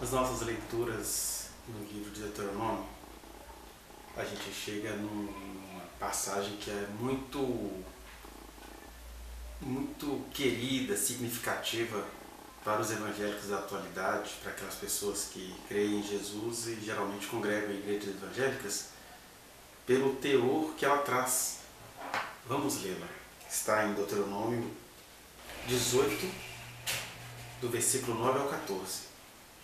Nas nossas leituras no livro de Deuteronômio, a gente chega numa passagem que é muito querida, significativa para os evangélicos da atualidade, para aquelas pessoas que creem em Jesus e geralmente congregam em igrejas evangélicas, pelo teor que ela traz. Vamos lê-la. Está em Deuteronômio 18, do versículo 9 ao 14.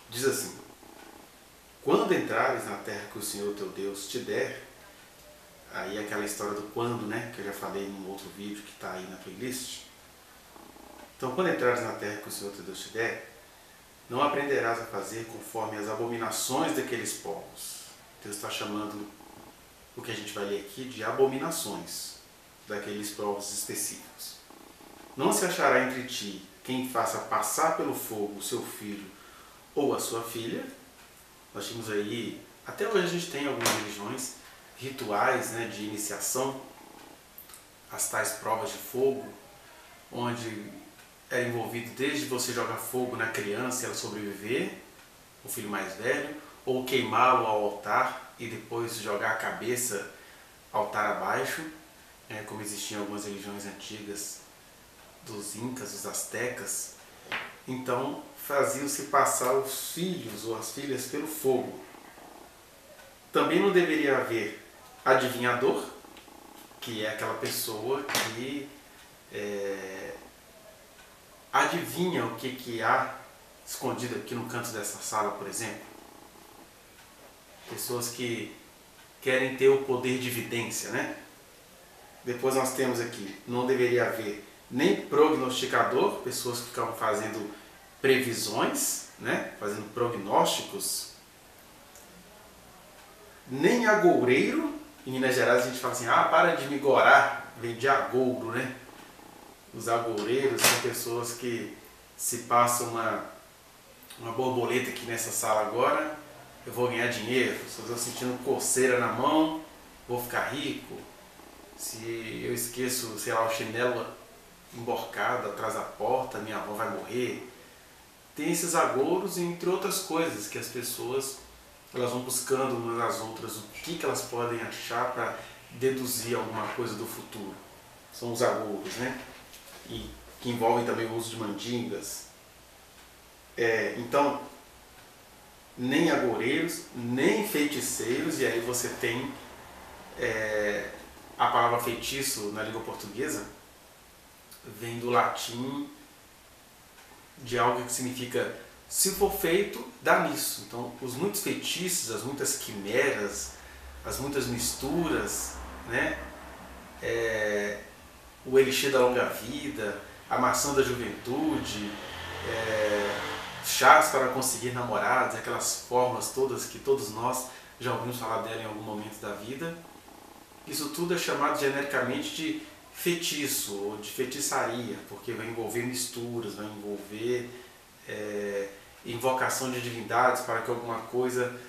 Diz assim: quando entrares na terra que o Senhor teu Deus te der, aí é aquela história do quando, né, que eu já falei num outro vídeo que está aí na playlist. Então, quando entrares na terra que o Senhor teu Deus te der, não aprenderás a fazer conforme as abominações daqueles povos. Deus está chamando o que a gente vai ler aqui de abominações daqueles povos específicos. Não se achará entre ti quem faça passar pelo fogo o seu filho ou a sua filha. Nós tínhamos aí, até hoje a gente tem algumas religiões, rituais, né, de iniciação, as tais provas de fogo, onde é envolvido desde você jogar fogo na criança e ela sobreviver, o filho mais velho, ou queimá-lo ao altar e depois jogar a cabeça altar abaixo, como existiam algumas religiões antigas dos incas, dos astecas. Então faziam-se passar os filhos ou as filhas pelo fogo. Também não deveria haver adivinhador, que é aquela pessoa que adivinha o que há escondido aqui no canto dessa sala, por exemplo. Pessoas que querem ter o poder de vidência, né? Depois nós temos aqui, não deveria haver nem prognosticador, pessoas que ficavam fazendo previsões, né? Fazendo prognósticos. Nem agoureiro. Em Minas Gerais a gente fala assim, para de me gorar, vem de agouro, né? Os agoureiros são pessoas que se passam uma borboleta aqui nessa sala agora, eu vou ganhar dinheiro. Se eu estou sentindo coceira na mão, vou ficar rico. Se eu esqueço, sei lá, o chinelo emborcado atrás da porta, minha avó vai morrer. Tem esses agouros, entre outras coisas, que as pessoas elas vão buscando umas nas outras o que elas podem achar para deduzir alguma coisa do futuro. São os agouros, né? E que envolvem também o uso de mandingas. Então, nem agoureiros, nem feiticeiros, e aí você tem a palavra feitiço na língua portuguesa, vem do latim, de algo que significa se for feito, dá nisso. Então, os muitos feitiços, as muitas quimeras, as muitas misturas, né? O elixir da longa vida, a maçã da juventude, chás para conseguir namorados, aquelas formas todas que todos nós já ouvimos falar dela em algum momento da vida. Isso tudo é chamado genericamente de feitiço ou de feitiçaria, porque vai envolver misturas, vai envolver invocação de divindades para que alguma coisa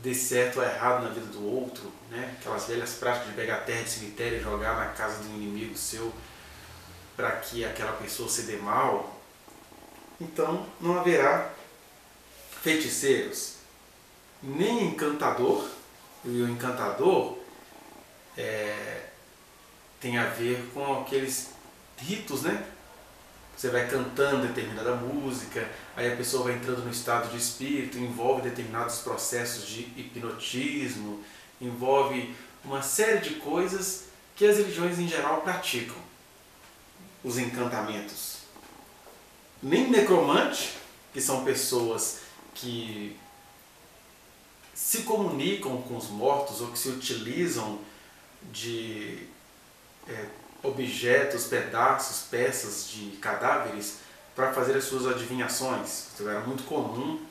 dê certo ou errado na vida do outro, né? Aquelas velhas práticas de pegar terra de cemitério e jogar na casa de um inimigo seu para que aquela pessoa se dê mal. Então não haverá feiticeiros, nem encantador. E o encantador tem a ver com aqueles ritos, né? Você vai cantando determinada música, aí a pessoa vai entrando no estado de espírito, envolve determinados processos de hipnotismo, envolve uma série de coisas que as religiões em geral praticam. Os encantamentos. Nem necromante, que são pessoas que se comunicam com os mortos ou que se utilizam de objetos, pedaços, peças de cadáveres para fazer as suas adivinhações. Então, era muito comum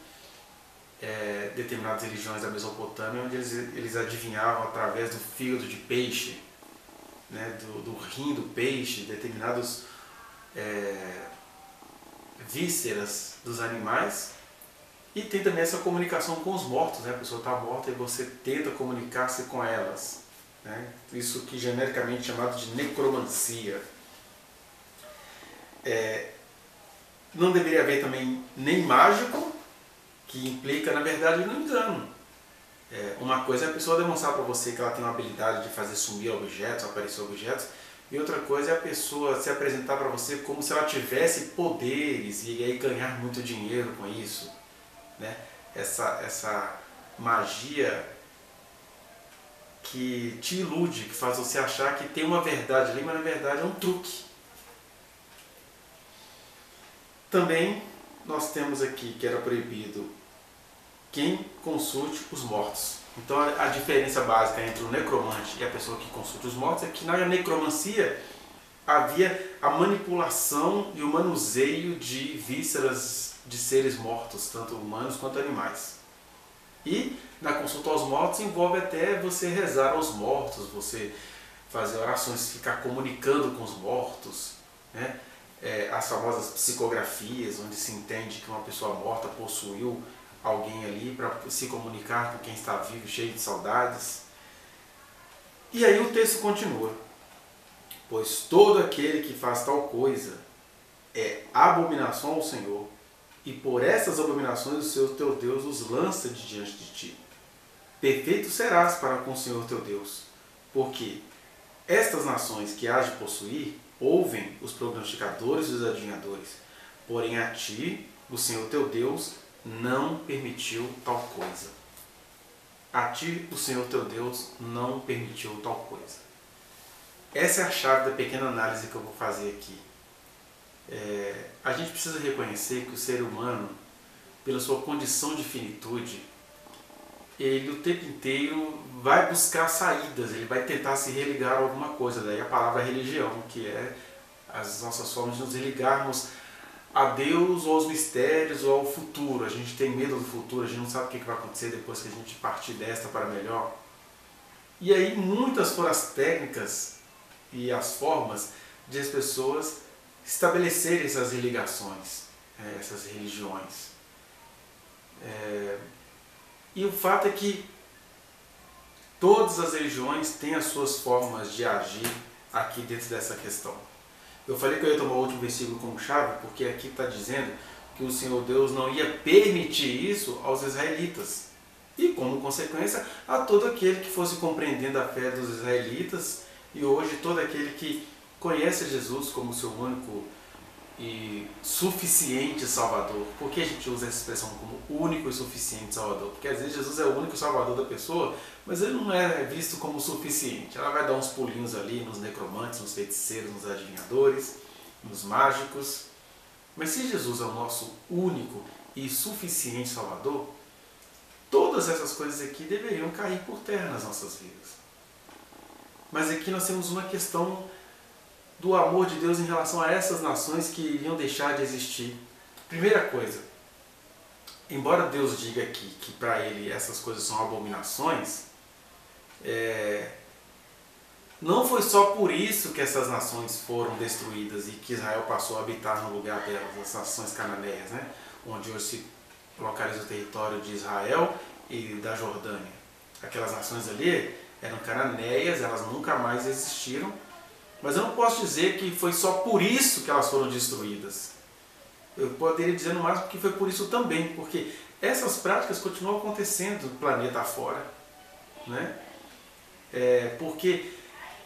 determinadas religiões da Mesopotâmia onde eles adivinhavam através do fígado de peixe, né, do rim do peixe, determinados vísceras dos animais. E tem também essa comunicação com os mortos, né? A pessoa está morta e você tenta comunicar-se com elas. Né? Isso que genericamente é chamado de necromancia. Não deveria haver também nem mágico, que implica, na verdade, no engano. Uma coisa é a pessoa demonstrar para você que ela tem uma habilidade de fazer sumir objetos, aparecer objetos, e outra coisa é a pessoa se apresentar para você como se ela tivesse poderes e aí ganhar muito dinheiro com isso, né? Essa magia que te ilude, que faz você achar que tem uma verdade ali, mas na verdade é um truque. Também nós temos aqui que era proibido quem consulte os mortos. Então a diferença básica entre o necromante e a pessoa que consulte os mortos é que na necromancia havia a manipulação e o manuseio de vísceras de seres mortos, tanto humanos quanto animais. E na consulta aos mortos envolve até você rezar aos mortos, você fazer orações, ficar comunicando com os mortos, né? As famosas psicografias, onde se entende que uma pessoa morta possuiu alguém ali para se comunicar com quem está vivo, cheio de saudades. E aí o texto continua: pois todo aquele que faz tal coisa é abominação ao Senhor, e por essas abominações o Senhor teu Deus os lança de diante de ti. Perfeito serás para com o Senhor teu Deus, porque estas nações que hás de possuir ouvem os prognosticadores e os adivinhadores, porém a ti, o Senhor teu Deus, não permitiu tal coisa. A ti, o Senhor teu Deus, não permitiu tal coisa. Essa é a chave da pequena análise que eu vou fazer aqui. A gente precisa reconhecer que o ser humano, pela sua condição de finitude, ele o tempo inteiro vai buscar saídas, ele vai tentar se religar a alguma coisa. Daí a palavra religião, que é as nossas formas de nos religarmos a Deus ou aos mistérios ou ao futuro. A gente tem medo do futuro, a gente não sabe o que vai acontecer depois que a gente partir desta para melhor. E aí muitas foram as técnicas e as formas de as pessoas estabelecerem essas ligações, essas religiões. E o fato é que todas as religiões têm as suas formas de agir aqui dentro dessa questão. Eu falei que eu ia tomar o último versículo como chave, porque aqui está dizendo que o Senhor Deus não ia permitir isso aos israelitas. E como consequência, a todo aquele que fosse compreendendo a fé dos israelitas, e hoje todo aquele que conhece Jesus como seu único e suficiente Salvador. Por que a gente usa essa expressão como único e suficiente Salvador? Porque às vezes Jesus é o único Salvador da pessoa, mas ele não é visto como suficiente. Ela vai dar uns pulinhos ali nos necromantes, nos feiticeiros, nos adivinhadores, nos mágicos. Mas se Jesus é o nosso único e suficiente Salvador, todas essas coisas aqui deveriam cair por terra nas nossas vidas. Mas aqui nós temos uma questão do amor de Deus em relação a essas nações que iriam deixar de existir. Primeira coisa, embora Deus diga aqui que para ele essas coisas são abominações, não foi só por isso que essas nações foram destruídas e que Israel passou a habitar no lugar delas, as nações cananeias, né? Onde hoje se localiza o território de Israel e da Jordânia. Aquelas nações ali eram cananeias, elas nunca mais existiram. Mas eu não posso dizer que foi só por isso que elas foram destruídas. Eu poderia dizer no máximo que foi por isso também, porque essas práticas continuam acontecendo no planeta afora, né? Porque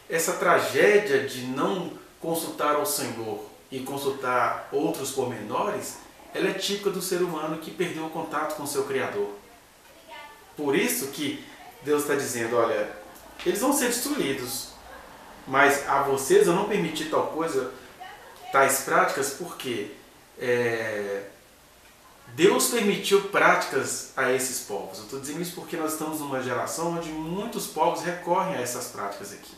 essa tragédia de não consultar ao Senhor e consultar outros pormenores, ela é típica do ser humano que perdeu o contato com o seu Criador. Por isso que Deus está dizendo, olha, eles vão ser destruídos, mas a vocês eu não permiti tal coisa, tais práticas, porque Deus permitiu práticas a esses povos. Eu estou dizendo isso porque nós estamos numa geração onde muitos povos recorrem a essas práticas aqui.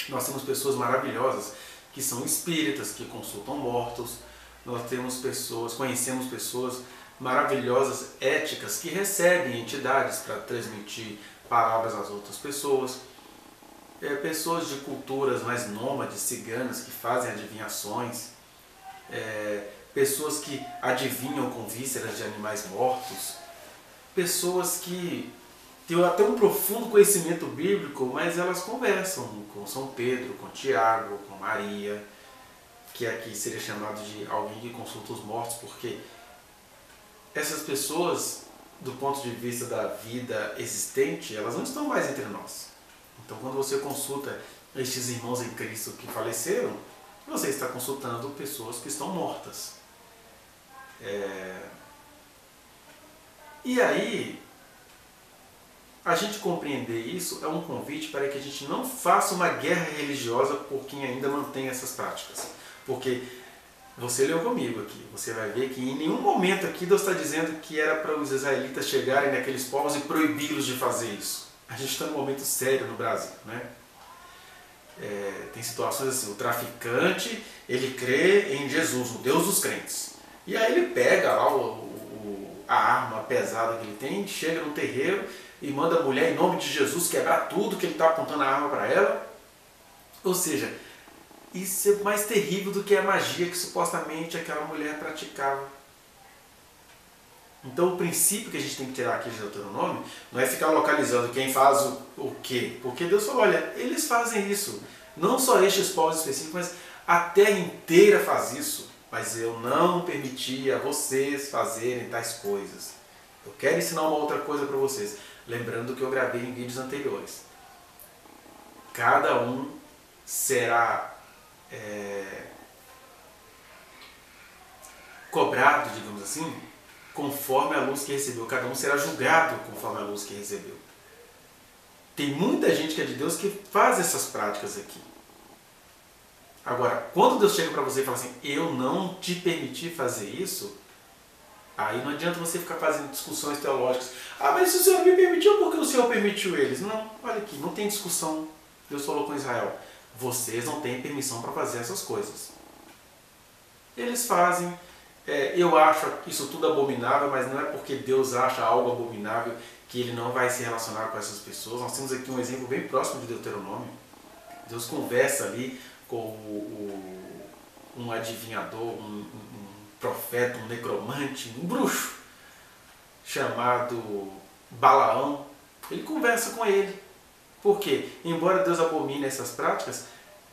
Nós temos pessoas maravilhosas que são espíritas, que consultam mortos. Nós temos pessoas, conhecemos pessoas maravilhosas, éticas, que recebem entidades para transmitir palavras às outras pessoas. Pessoas de culturas mais nômades, ciganas, que fazem adivinhações. Pessoas que adivinham com vísceras de animais mortos. Pessoas que têm até um profundo conhecimento bíblico, mas elas conversam com São Pedro, com Tiago, com Maria, que aqui seria chamado de alguém que consulta os mortos, porque essas pessoas, do ponto de vista da vida existente, elas não estão mais entre nós. Então, quando você consulta estes irmãos em Cristo que faleceram, você está consultando pessoas que estão mortas. E aí, a gente compreender isso é um convite para que a gente não faça uma guerra religiosa por quem ainda mantém essas práticas. Porque você leu comigo aqui, você vai ver que em nenhum momento aqui Deus está dizendo que era para os israelitas chegarem naqueles povos e proibi-los de fazer isso. A gente está num momento sério no Brasil, né? Tem situações assim, o traficante, ele crê em Jesus, o Deus dos crentes. E aí ele pega lá a arma pesada que ele tem, chega no terreiro e manda a mulher, em nome de Jesus, quebrar tudo que ele está apontando a arma para ela. Ou seja, isso é mais terrível do que a magia que supostamente aquela mulher praticava. Então o princípio que a gente tem que tirar aqui de Deuteronômio não é ficar localizando quem faz o quê. Porque Deus falou, olha, eles fazem isso. Não só estes povos específicos, mas a terra inteira faz isso. Mas eu não permiti a vocês fazerem tais coisas. Eu quero ensinar uma outra coisa para vocês. Lembrando que eu gravei em vídeos anteriores. Cada um será cobrado, digamos assim, conforme a luz que recebeu. Cada um será julgado conforme a luz que recebeu. Tem muita gente que é de Deus que faz essas práticas aqui. Agora, quando Deus chega para você e fala assim, eu não te permiti fazer isso, aí não adianta você ficar fazendo discussões teológicas. Ah, mas se o Senhor me permitiu, por que o Senhor permitiu eles? Não, olha aqui, não tem discussão. Deus falou com Israel, vocês não têm permissão para fazer essas coisas. Eles fazem, eu acho isso tudo abominável, mas não é porque Deus acha algo abominável que Ele não vai se relacionar com essas pessoas. Nós temos aqui um exemplo bem próximo de Deuteronômio. Deus conversa ali com um adivinhador, um profeta, um necromante, um bruxo, chamado Balaão. Ele conversa com ele. Por quê? Embora Deus abomine essas práticas,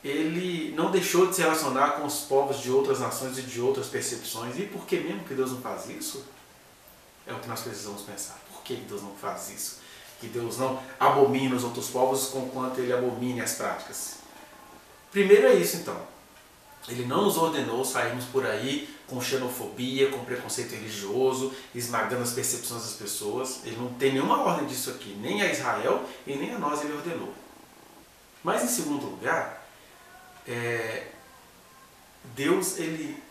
ele não deixou de se relacionar com os povos de outras nações e de outras percepções. E por que mesmo que Deus não faz isso? É o que nós precisamos pensar. Por que Deus não faz isso? Que Deus não abomina os outros povos conquanto Ele abomine as práticas. Primeiro é isso, então. Ele não nos ordenou sairmos por aí com xenofobia, com preconceito religioso, esmagando as percepções das pessoas. Ele não tem nenhuma ordem disso aqui, nem a Israel e nem a nós ele ordenou. Mas em segundo lugar, Deus ele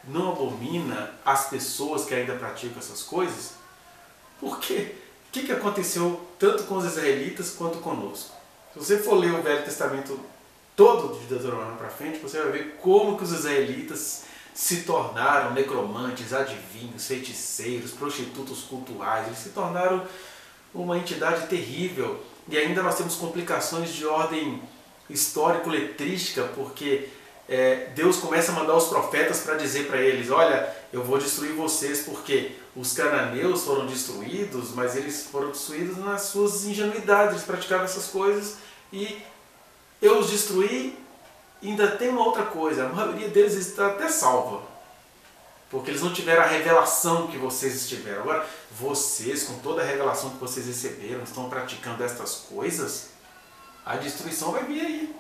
não abomina as pessoas que ainda praticam essas coisas, porque o que aconteceu tanto com os israelitas quanto conosco? Se você for ler o Velho Testamento todo de Deuteronômio para frente, você vai ver como que os israelitas se tornaram necromantes, adivinhos, feiticeiros, prostitutos cultuais. Eles se tornaram uma entidade terrível. E ainda nós temos complicações de ordem histórico-letrística, porque Deus começa a mandar os profetas para dizer para eles, olha, eu vou destruir vocês porque os cananeus foram destruídos, mas eles foram destruídos nas suas ingenuidades, eles praticavam essas coisas e eu os destruí. E ainda tem uma outra coisa, a maioria deles está até salva, porque eles não tiveram a revelação que vocês tiveram. Agora, vocês, com toda a revelação que vocês receberam, estão praticando estas coisas, a destruição vai vir aí.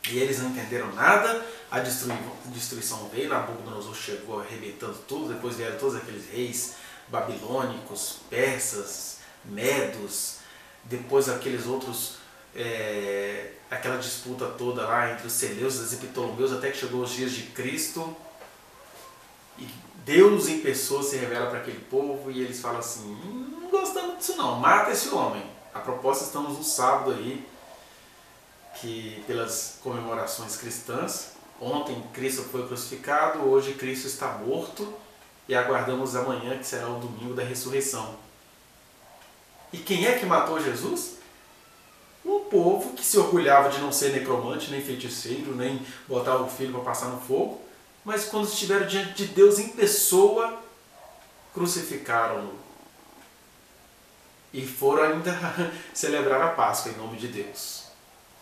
E eles não entenderam nada, a destruição veio, Nabucodonosor chegou arrebentando tudo, depois vieram todos aqueles reis babilônicos, persas, medos, depois aqueles outros, aquela disputa toda lá entre os Seleucidas e Ptolomeus, até que chegou os dias de Cristo, e Deus em pessoa se revela para aquele povo, e eles falam assim, não gostamos disso não, mata esse homem. A propósito, estamos no sábado aí, que pelas comemorações cristãs, ontem Cristo foi crucificado, hoje Cristo está morto e aguardamos amanhã que será o domingo da ressurreição. E quem é que matou Jesus? Um povo que se orgulhava de não ser necromante, nem feiticeiro, nem botar o filho para passar no fogo, mas quando estiveram diante de Deus em pessoa, crucificaram-no. E foram ainda celebrar a Páscoa em nome de Deus.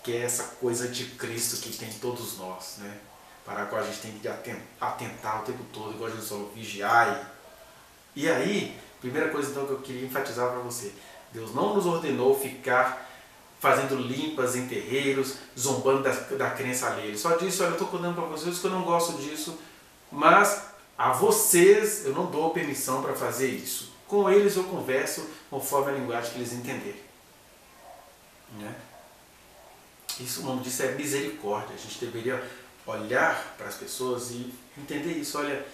Que é essa coisa de Cristo que tem todos nós, né? para a qual a gente tem que atentar o tempo todo, igual Jesus falou, vigiai. E aí, primeira coisa então que eu queria enfatizar para você, Deus não nos ordenou ficar fazendo limpas em terreiros, zombando da crença alheia. Ele só disse, olha, eu estou contando para vocês que eu não gosto disso, mas a vocês eu não dou permissão para fazer isso. Com eles eu converso conforme a linguagem que eles entenderem. Né? Isso, o nome disso é misericórdia. A gente deveria olhar para as pessoas e entender isso. Olha,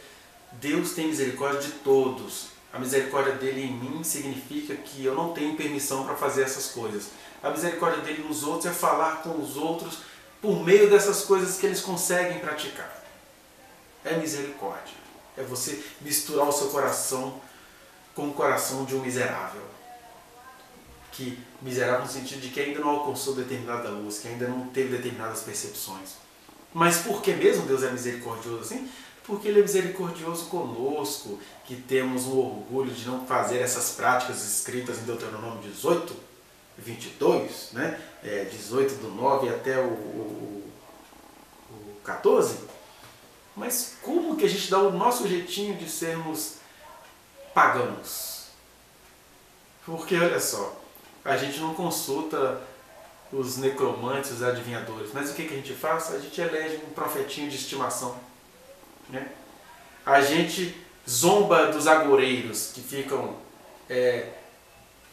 Deus tem misericórdia de todos. A misericórdia dele em mim significa que eu não tenho permissão para fazer essas coisas. A misericórdia dele nos outros é falar com os outros por meio dessas coisas que eles conseguem praticar. É misericórdia. É você misturar o seu coração com o coração de um miserável. Que miserável no sentido de que ainda não alcançou determinada luz, que ainda não teve determinadas percepções. Mas por que mesmo Deus é misericordioso assim? Porque Ele é misericordioso conosco, que temos um orgulho de não fazer essas práticas escritas em Deuteronômio 18, 22, né? 18 do 9 até o 14. Mas como que a gente dá o nosso jeitinho de sermos pagãos? Porque olha só, a gente não consulta os necromantes, os adivinhadores, mas o que a gente faz? A gente elege um profetinho de estimação. Né? A gente zomba dos agoureiros que ficam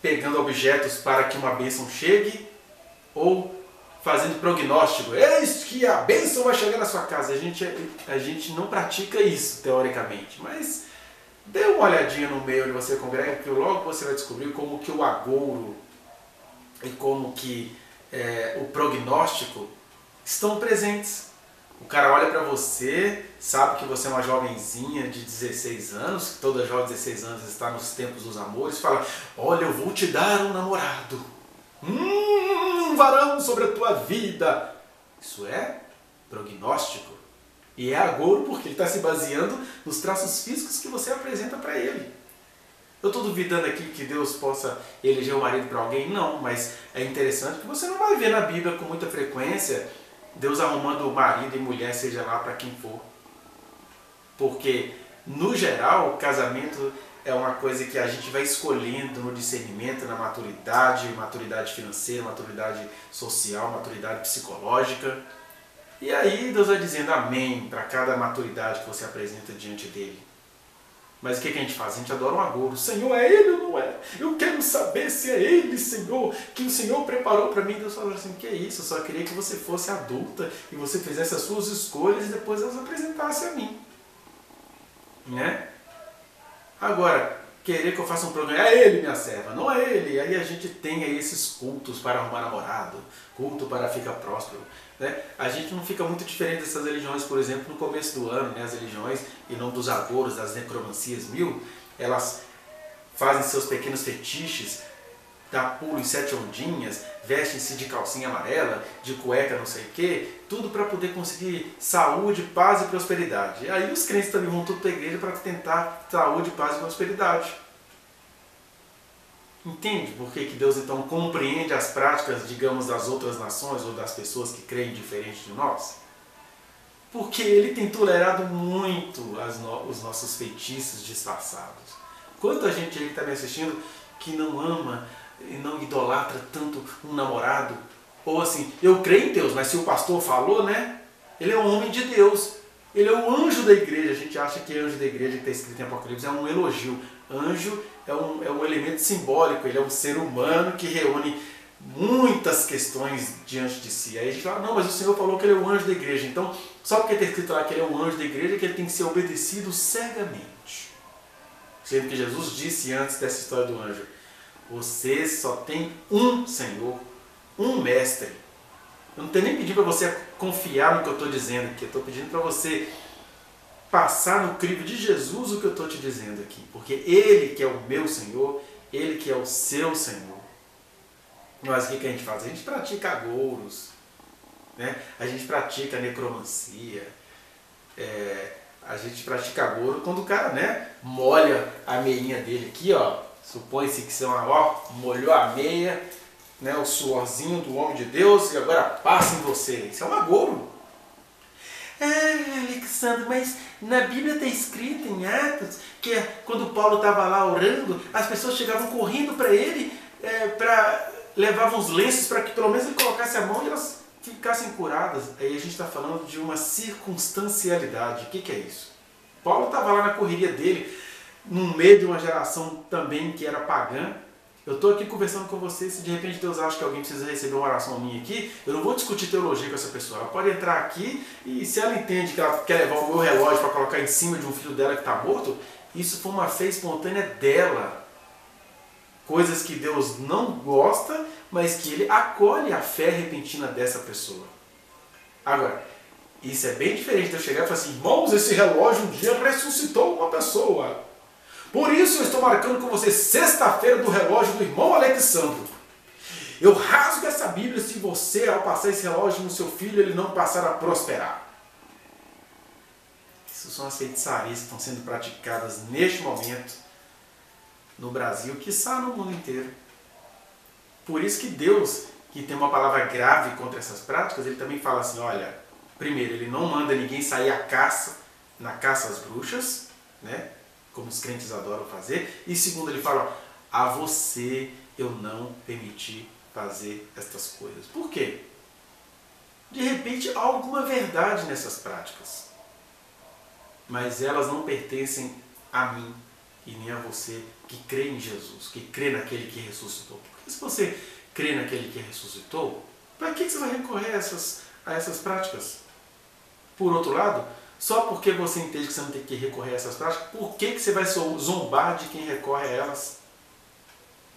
pegando objetos para que uma bênção chegue ou fazendo prognóstico. Eis que a bênção vai chegar na sua casa. A gente não pratica isso, teoricamente, mas dê uma olhadinha no meio onde você congrega, que logo você vai descobrir como que o agouro e como que o prognóstico estão presentes. O cara olha pra você, sabe que você é uma jovenzinha de 16 anos, que toda jovem de 16 anos está nos tempos dos amores, fala, olha, eu vou te dar um namorado. Um varão sobre a tua vida. Isso é prognóstico. E é agouro porque ele está se baseando nos traços físicos que você apresenta para ele. Eu estou duvidando aqui que Deus possa eleger um marido para alguém? Não, mas é interessante que você não vai ver na Bíblia com muita frequência Deus arrumando marido e mulher, seja lá para quem for. Porque, no geral, o casamento é uma coisa que a gente vai escolhendo no discernimento, na maturidade financeira, maturidade social, maturidade psicológica. E aí Deus vai dizendo amém para cada maturidade que você apresenta diante dele. Mas o que a gente faz? A gente adora um agouro. Senhor, é ele ou não é? Eu quero saber se é ele, Senhor, que o Senhor preparou para mim. Deus falou assim, que é isso? Eu só queria que você fosse adulta e você fizesse as suas escolhas e depois elas apresentassem a mim. Né? Agora, querer que eu faça um programa, é ele minha serva, não é ele. Aí a gente tem aí esses cultos para arrumar namorado, culto para ficar próspero. Né? A gente não fica muito diferente dessas religiões, por exemplo, no começo do ano, né? As religiões, em nome dos agouros, das necromancias 1000, elas fazem seus pequenos fetiches, dá pulo em 7 ondinhas, vestem-se de calcinha amarela, de cueca não sei o que, tudo para poder conseguir saúde, paz e prosperidade. E aí os crentes também vão tudo para a igreja para tentar saúde, paz e prosperidade. Entende por que Deus então compreende as práticas, digamos, das outras nações ou das pessoas que creem diferente de nós? Porque Ele tem tolerado muito os nossos feitiços disfarçados. Quanta gente aí que está me assistindo que não ama e não idolatra tanto um namorado, ou assim, eu creio em Deus, mas se o pastor falou, né? Ele é um homem de Deus, ele é um anjo da igreja. A gente acha que anjo da igreja, que está escrito em Apocalipse, é um elogio. Anjo é um elemento simbólico, ele é um ser humano que reúne muitas questões diante de si. Aí a gente fala, não, mas o Senhor falou que ele é o anjo da igreja, então só porque está escrito lá que ele é um anjo da igreja, que ele tem que ser obedecido cegamente. Sendo que Jesus disse antes dessa história do anjo, você só tem um Senhor, um mestre. Eu não estou nem pedindo para você confiar no que eu estou dizendo aqui, eu estou pedindo para você passar no crivo de Jesus o que eu estou te dizendo aqui. Porque Ele que é o meu Senhor, Ele que é o seu Senhor. Mas o que a gente faz? A gente pratica agouros, né? A gente pratica necromancia, a gente pratica agouro quando o cara, né, molha a meinha dele aqui, ó. Supõe-se que molhou a meia, né, o suorzinho do homem de Deus e agora passa em você. Isso é um agouro. Alexandre, mas na Bíblia está escrito em Atos que quando Paulo estava lá orando, as pessoas chegavam correndo para ele, levavam os lenços para que pelo menos ele colocasse a mão e elas ficassem curadas. Aí a gente está falando de uma circunstancialidade. O que é isso? Paulo estava lá na correria dele, no meio de uma geração também que era pagã. Eu estou aqui conversando com você, se de repente Deus acha que alguém precisa receber uma oração minha aqui, eu não vou discutir teologia com essa pessoa. Ela pode entrar aqui e se ela entende que ela quer levar o meu relógio para colocar em cima de um filho dela que está morto, isso foi uma fé espontânea dela. Coisas que Deus não gosta, mas que Ele acolhe a fé repentina dessa pessoa. Agora, isso é bem diferente de eu chegar e falar assim, irmãos, esse relógio um dia ressuscitou uma pessoa. Por isso eu estou marcando com você sexta-feira do relógio do irmão Alexandre. Eu rasgo essa Bíblia se você, ao passar esse relógio no seu filho, ele não passar a prosperar. Isso são as feitiçarias que estão sendo praticadas neste momento no Brasil, quiçá no mundo inteiro. Por isso que Deus, que tem uma palavra grave contra essas práticas, ele também fala assim, olha, primeiro, ele não manda ninguém sair na caça às bruxas, né? Como os crentes adoram fazer. E segundo, ele fala, a você eu não permiti fazer estas coisas. Por quê? De repente há alguma verdade nessas práticas. Mas elas não pertencem a mim e nem a você que crê em Jesus, que crê naquele que ressuscitou. Porque se você crê naquele que ressuscitou, para que você vai recorrer a essas práticas? Por outro lado, só porque você entende que você não tem que recorrer a essas práticas, por que você vai zombar de quem recorre a elas?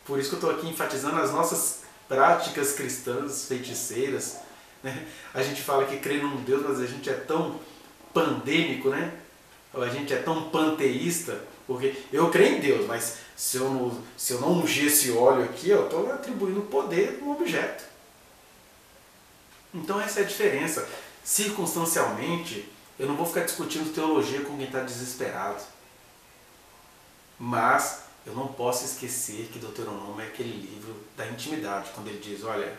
Por isso que eu estou aqui enfatizando as nossas práticas cristãs, feiticeiras. Né? A gente fala que crê num Deus, mas a gente é tão pandêmico, né? Ou a gente é tão panteísta, porque eu creio em Deus, mas se eu não ungir esse óleo aqui, eu estou atribuindo poder a um objeto. Então essa é a diferença. Circunstancialmente, eu não vou ficar discutindo teologia com quem está desesperado. Mas eu não posso esquecer que Deuteronômio é aquele livro da intimidade, quando ele diz, olha,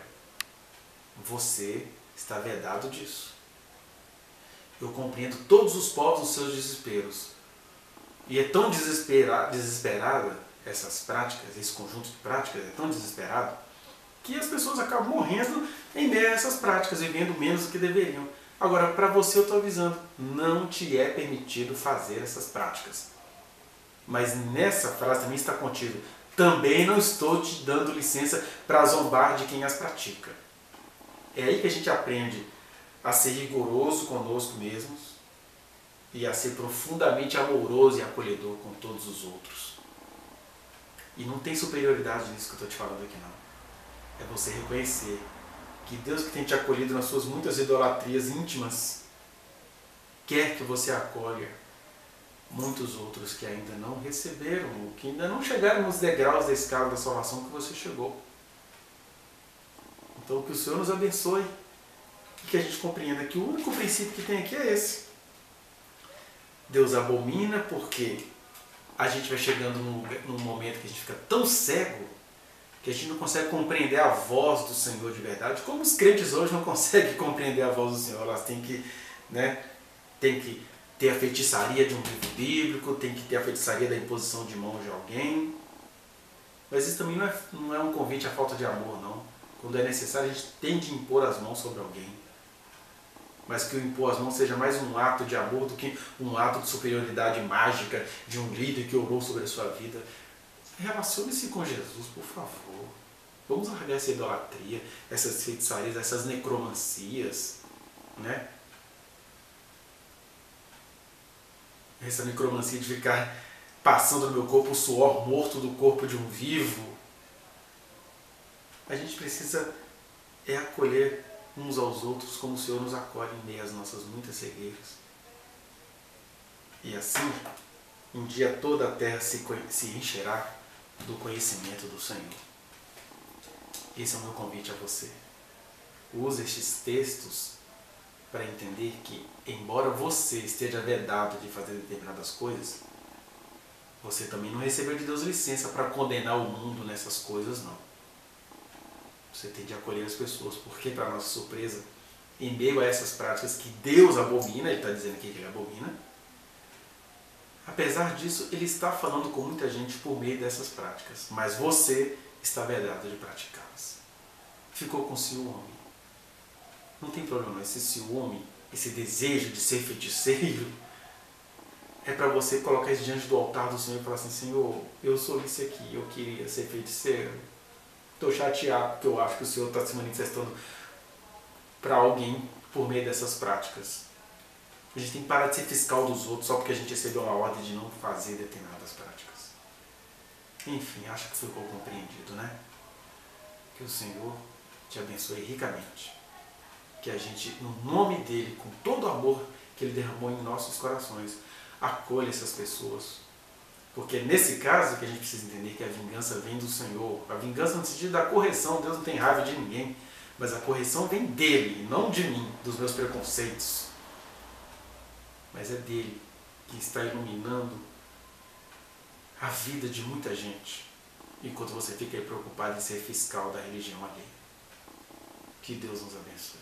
você está vedado disso. Eu compreendo todos os povos nos seus desesperos. E é tão desesperada essas práticas, esse conjunto de práticas é tão desesperado, que as pessoas acabam morrendo em meio a essas práticas, vivendo menos do que deveriam. Agora, para você eu estou avisando, não te é permitido fazer essas práticas. Mas nessa frase também está contido, também não estou te dando licença para zombar de quem as pratica. É aí que a gente aprende a ser rigoroso conosco mesmos e a ser profundamente amoroso e acolhedor com todos os outros. E não tem superioridade nisso que eu estou te falando aqui não. É você reconhecer que Deus que tem te acolhido nas suas muitas idolatrias íntimas, quer que você acolha muitos outros que ainda não receberam, ou que ainda não chegaram nos degraus da escala da salvação que você chegou. Então que o Senhor nos abençoe e que a gente compreenda que o único princípio que tem aqui é esse. Deus abomina porque a gente vai chegando num momento que a gente fica tão cego que a gente não consegue compreender a voz do Senhor de verdade, como os crentes hoje não conseguem compreender a voz do Senhor. Elas têm que ter a feitiçaria de um livro bíblico, tem que ter a feitiçaria da imposição de mãos de alguém. Mas isso também não é um convite à falta de amor, não. Quando é necessário, a gente tem de impor as mãos sobre alguém. Mas que o impor as mãos seja mais um ato de amor do que um ato de superioridade mágica de um líder que orou sobre a sua vida. Relacione-se com Jesus, por favor. Vamos largar essa idolatria, essas feitiçarias, essas necromancias, né? Essa necromancia de ficar passando no meu corpo o suor morto do corpo de um vivo. A gente precisa acolher uns aos outros como o Senhor nos acolhe em meio às nossas muitas cegueiras. E assim, um dia toda a terra se encherá do conhecimento do Senhor. Esse é o meu convite a você. Use estes textos para entender que, embora você esteja vedado de fazer determinadas coisas, você também não recebeu de Deus licença para condenar o mundo nessas coisas, não. Você tem de acolher as pessoas, porque, para nossa surpresa, em meio a essas práticas que Deus abomina, ele está dizendo aqui que ele abomina, apesar disso, ele está falando com muita gente por meio dessas práticas, mas você está vedado de praticá-las. Ficou com ciúme. Não tem problema, esse ciúme, esse desejo de ser feiticeiro, é para você colocar isso diante do altar do Senhor e falar assim: Senhor, eu sou isso aqui, eu queria ser feiticeiro. Estou chateado porque eu acho que o Senhor está se manifestando para alguém por meio dessas práticas. A gente tem que parar de ser fiscal dos outros só porque a gente recebeu uma ordem de não fazer determinadas práticas. Enfim, acho que ficou compreendido, né? Que o Senhor te abençoe ricamente. Que a gente, no nome dEle, com todo o amor que Ele derramou em nossos corações, acolha essas pessoas. Porque nesse caso que a gente precisa entender que a vingança vem do Senhor. A vingança no sentido da correção, Deus não tem raiva de ninguém. Mas a correção vem dEle, não de mim, dos meus preconceitos. Mas é dEle que está iluminando a vida de muita gente, enquanto você fica aí preocupado em ser fiscal da religião alheia. Que Deus nos abençoe.